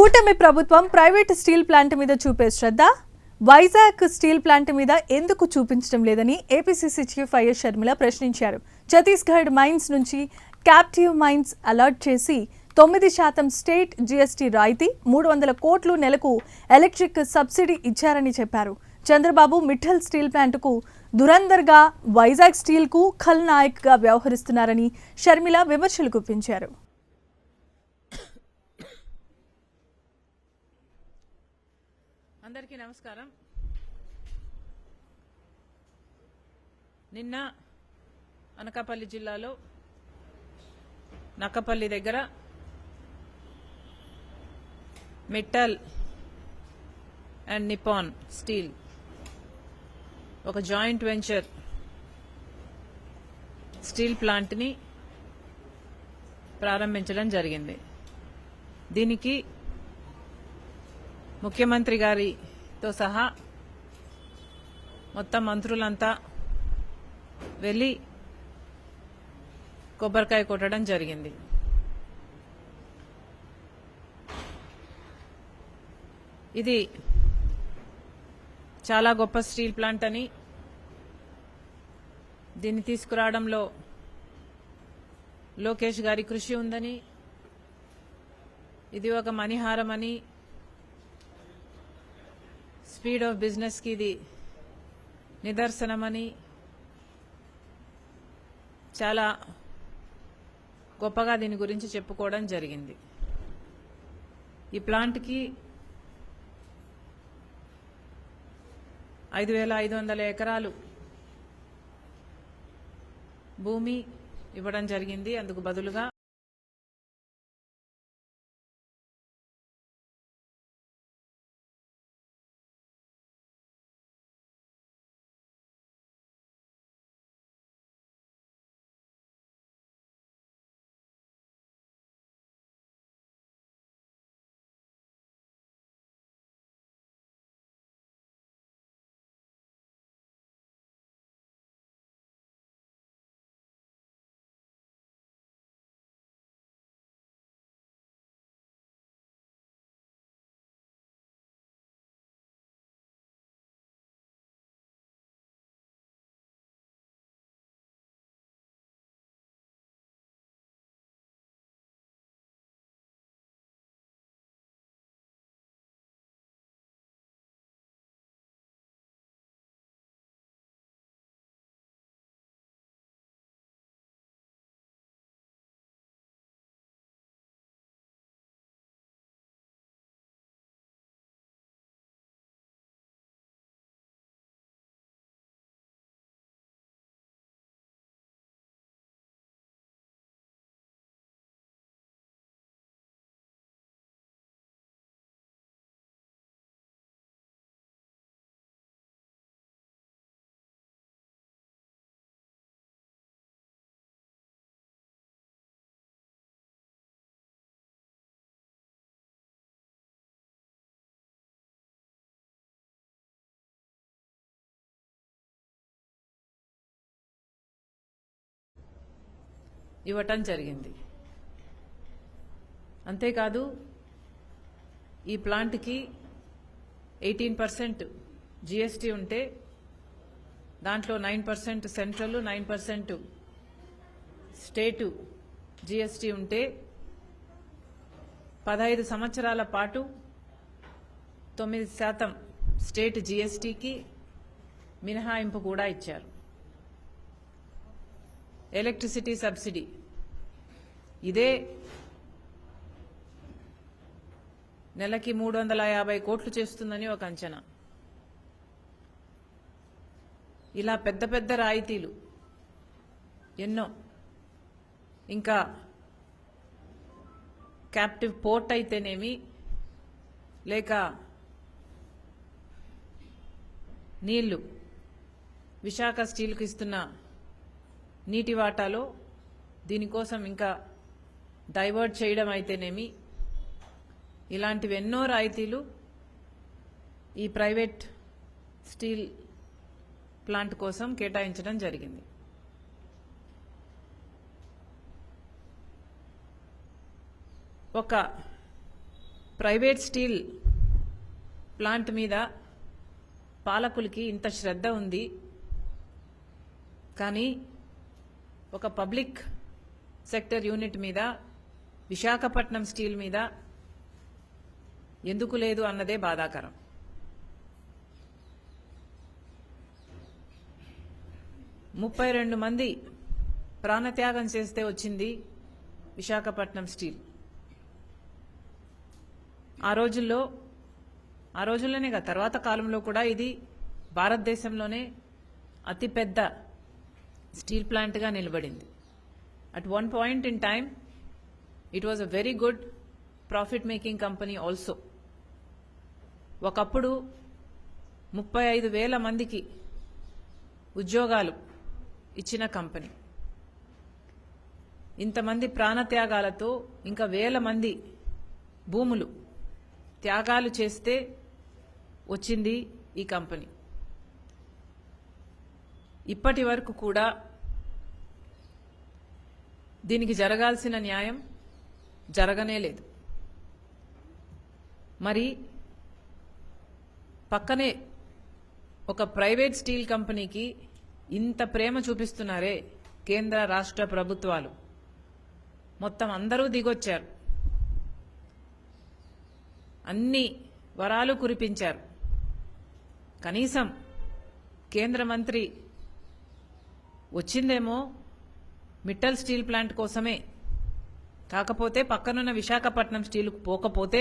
కూటమి ప్రభుత్వం private steel plant మీద చూపే శ్రద్ధ వైజాగ్ స్టీల్ ప్లాంట్ మీద ఎందుకు చూపించడం లేదని ఏపీసీసీ చీఫ్ వైఎస్ షర్మిల ప్రశ్నించారు. ఛత్తీస్గఢ్ మైన్స్ నుంచి క్యాప్టివ్ మైన్స్ అలర్ట్ చేసి 9% స్టేట్ జీఎస్టీ రాయితీ 300 కోట్లు నెలకు ఎలక్ట్రిక్ సబ్సిడీ ఇచ్చారని చెప్పారు. చంద్రబాబు మిఠల్ స్టీల్ ప్లాంట్కు దురందర్గా వైజాగ్ స్టీల్కు ఖల్నాయక్గా వ్యవహరిస్తున్నారని షర్మిల విమర్శలు గుప్పించారు. అందరికీ నమస్కారం. నిన్న అనకాపల్లి జిల్లాలో నక్కపల్లి దగ్గర మిట్టల్ అండ్ నిపాన్ స్టీల్ ఒక జాయింట్ వెంచర్ స్టీల్ ప్లాంట్ని ప్రారంభించడం జరిగింది. దీనికి ముఖ్యమంత్రి గారితో సహా మొత్తం మంత్రులంతా వెళ్లి కొబ్బరికాయ కొట్టడం జరిగింది. ఇది చాలా గొప్ప స్టీల్ ప్లాంట్ అని, దీన్ని తీసుకురావడంలో లోకేష్ గారి కృషి ఉందని, ఇది ఒక మణిహారం అని, స్పీడ్ ఆఫ్ బిజినెస్ కి ఇది నిదర్శనమని చాలా గొప్పగా దీని గురించి చెప్పుకోవడం జరిగింది. ఈ ప్లాంట్కి 5,500 ఎకరాలు భూమి ఇవ్వడం జరిగింది. అందుకు బదులుగా ఇవ్వటం జరిగింది. అంతేకాదు ఈ ప్లాంట్కి 18% జీఎస్టీ ఉంటే దాంట్లో 9% సెంట్రల్, 9% స్టేటు జీఎస్టీ ఉంటే 15 సంవత్సరాల పాటు 9% స్టేట్ జీఎస్టీకి మినహాయింపు కూడా ఇచ్చారు. ఎలక్ట్రిసిటీ సబ్సిడీ ఇదే నెలకి 350 కోట్లు చేస్తుందని ఒక అంచనా. ఇలా పెద్ద పెద్ద రాయితీలు ఎన్నో, ఇంకా క్యాప్టివ్ పోర్ట్ అయితేనేమి, లేక నీళ్లు విశాఖ స్టీల్కు ఇస్తున్న నీటి వాటాలో దీనికోసం ఇంకా డైవర్ట్ చేయడం అయితేనేమి, ఇలాంటివి ఎన్నో రాయితీలు ఈ ప్రైవేట్ స్టీల్ ప్లాంట్ కోసం కేటాయించడం జరిగింది. ఒక ప్రైవేట్ స్టీల్ ప్లాంట్ మీద పాలకులకి ఇంత శ్రద్ధ ఉంది, కానీ ఒక పబ్లిక్ సెక్టర్ యూనిట్ మీద, విశాఖపట్నం స్టీల్ మీద ఎందుకు లేదు అన్నదే బాధాకరం. ముప్పై 32 మంది ప్రాణత్యాగం చేస్తే వచ్చింది విశాఖపట్నం స్టీల్. ఆ రోజుల్లోనే కాదు, తర్వాత కాలంలో కూడా ఇది భారతదేశంలోనే అతిపెద్ద స్టీల్ ప్లాంట్గా నిలబడింది. At one point in time it was a very good profit making company also. ఒకప్పుడు 35,000 మందికి ఉద్యోగాలు ఇచ్చిన కంపెనీ. ఇంతమంది ప్రాణత్యాగాలతో ఇంకా వేల మంది భూములు త్యాగాలు చేస్తే వచ్చింది ఈ కంపెనీ. ఇప్పటి వరకు కూడా దీనికి జరగాల్సిన న్యాయం జరగనే లేదు. మరి పక్కనే ఒక ప్రైవేట్ స్టీల్ కంపెనీకి ఇంత ప్రేమ చూపిస్తున్నారే కేంద్ర రాష్ట్ర ప్రభుత్వాలు, మొత్తం అందరూ దిగొచ్చారు, అన్ని వరాలు కురిపించారు. కనీసం కేంద్ర మంత్రి వచ్చిందేమో మిట్టల్ స్టీల్ ప్లాంట్ కోసమే, కాకపోతే పక్కనున్న విశాఖపట్నం స్టీల్కు పోకపోతే